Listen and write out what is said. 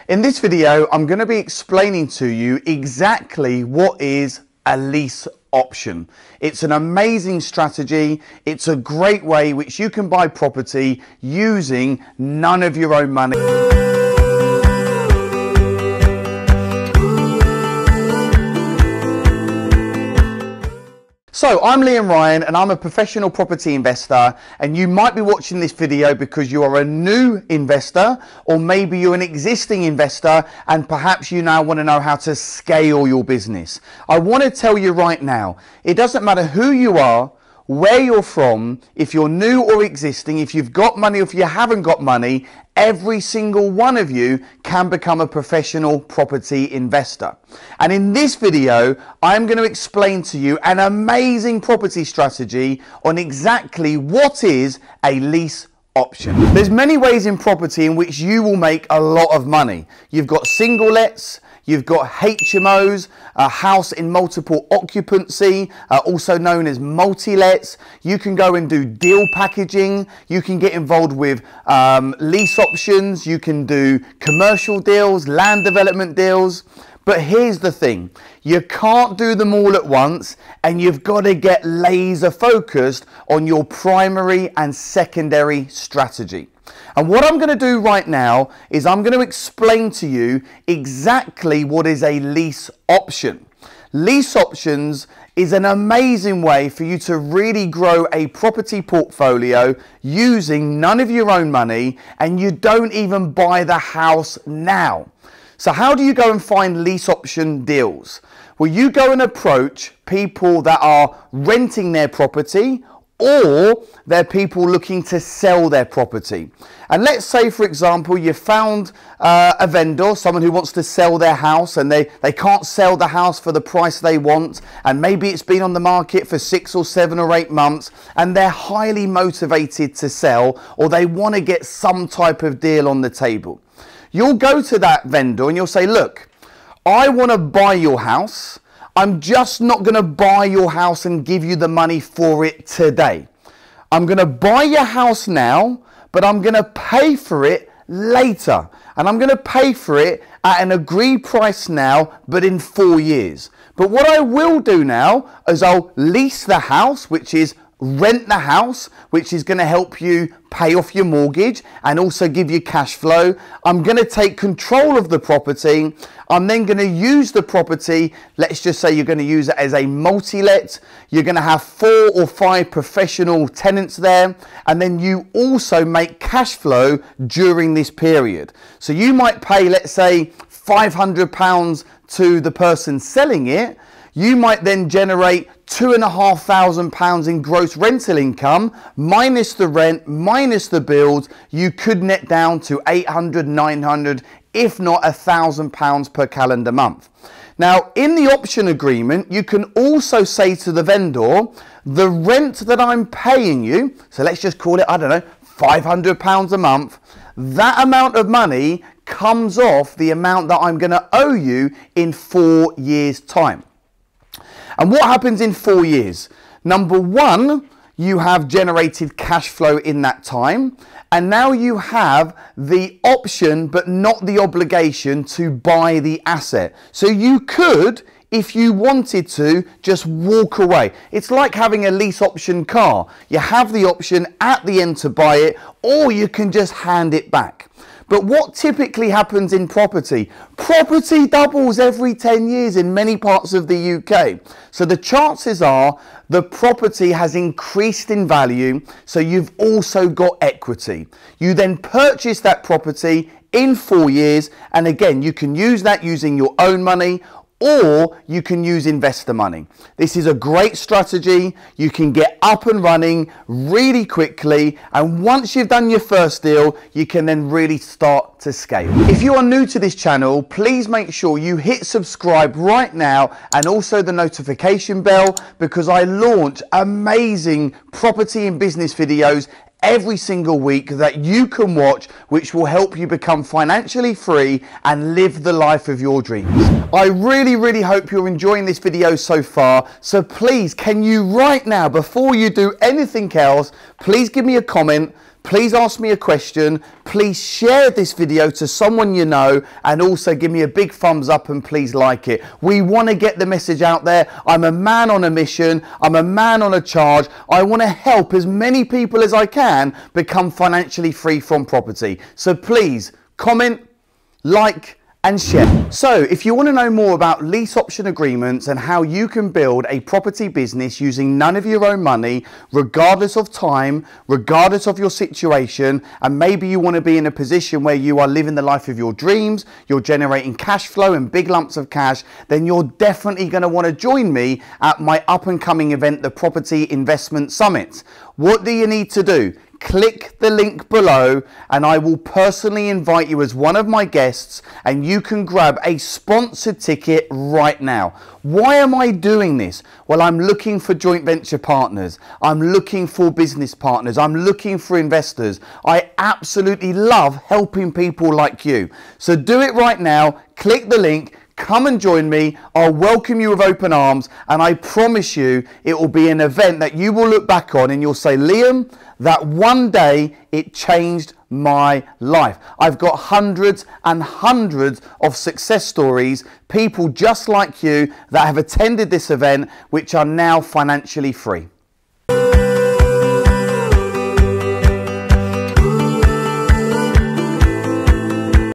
In this video, I'm going to be explaining to you exactly what is a lease option. It's an amazing strategy. It's a great way which you can buy property using none of your own money. So I'm Ryan and I'm a professional property investor, and you might be watching this video because you are a new investor, or maybe you're an existing investor and perhaps you now want to know how to scale your business. I want to tell you right now, it doesn't matter who you are, where you're from, if you're new or existing, if you've got money or if you haven't got money, every single one of you can become a professional property investor. And in this video, I'm going to explain to you an amazing property strategy on exactly what is a lease option. There's many ways in property in which you will make a lot of money. You've got single lets, you've got HMOs, a house in multiple occupancy, also known as multi-lets. You can go and do deal packaging. You can get involved with lease options. You can do commercial deals, land development deals. But here's the thing, you can't do them all at once, and you've got to get laser focused on your primary and secondary strategy. And what I'm going to do right now is I'm going to explain to you exactly what is a lease option. Lease options is an amazing way for you to really grow a property portfolio using none of your own money, and you don't even buy the house now. So how do you go and find lease option deals? Well, you go and approach people that are renting their property, or they're people looking to sell their property. And let's say, for example, you found a vendor, someone who wants to sell their house, and they can't sell the house for the price they want, and maybe it's been on the market for 6 or 7 or 8 months, and they're highly motivated to sell, or they want to get some type of deal on the table. You'll go to that vendor and you'll say, look, I want to buy your house. I'm just not going to buy your house and give you the money for it today. I'm going to buy your house now, but I'm going to pay for it later. And I'm going to pay for it at an agreed price now, but in 4 years. But what I will do now is I'll lease the house, which is rent the house, which is going to help you pay off your mortgage and also give you cash flow. I'm going to take control of the property. I'm then going to use the property. Let's just say you're going to use it as a multi-let. You're going to have 4 or 5 professional tenants there, and then you also make cash flow during this period. So you might pay, let's say, £500 to the person selling it. You might then generate £2,500 in gross rental income, minus the rent, minus the bills. You could net down to £800, £900, if not £1,000 per calendar month. Now, in the option agreement, you can also say to the vendor, the rent that I'm paying you, so let's just call it, I don't know, £500 a month, that amount of money comes off the amount that I'm going to owe you in 4 years' time. And what happens in 4 years? Number one, you have generated cash flow in that time, and now you have the option but not the obligation to buy the asset. So you could, if you wanted to, just walk away. It's like having a lease option car. You have the option at the end to buy it, or you can just hand it back. But what typically happens in property? Property doubles every 10 years in many parts of the UK. So the chances are the property has increased in value, so you've also got equity. You then purchase that property in 4 years, and again, you can use that using your own money, or you can use investor money. This is a great strategy. You can get up and running really quickly, and once you've done your first deal, you can then really start to scale. If you are new to this channel, please make sure you hit subscribe right now, and also the notification bell, because I launch amazing property and business videos every single week that you can watch, which will help you become financially free and live the life of your dreams. I really hope you're enjoying this video so far. So please, can you right now, before you do anything else, please give me a comment, please ask me a question, please share this video to someone you know, and also give me a big thumbs up and please like it. We want to get the message out there. I'm a man on a mission. I'm a man on a charge. I want to help as many people as I can become financially free from property. So please comment, like, and share. So if you want to know more about lease option agreements and how you can build a property business using none of your own money, regardless of time, regardless of your situation, and maybe you want to be in a position where you are living the life of your dreams, you're generating cash flow and big lumps of cash, then you're definitely going to want to join me at my up and coming event, the Property Investment Summit. What do you need to do? Click the link below and I will personally invite you as one of my guests, and you can grab a sponsored ticket right now. Why am I doing this? Well, I'm looking for joint venture partners. I'm looking for business partners. I'm looking for investors. I absolutely love helping people like you. So do it right now. Click the link. Come and join me. I'll welcome you with open arms, and I promise you it will be an event that you will look back on and you'll say, Liam, that one day it changed my life. I've got hundreds and hundreds of success stories, people just like you that have attended this event which are now financially free.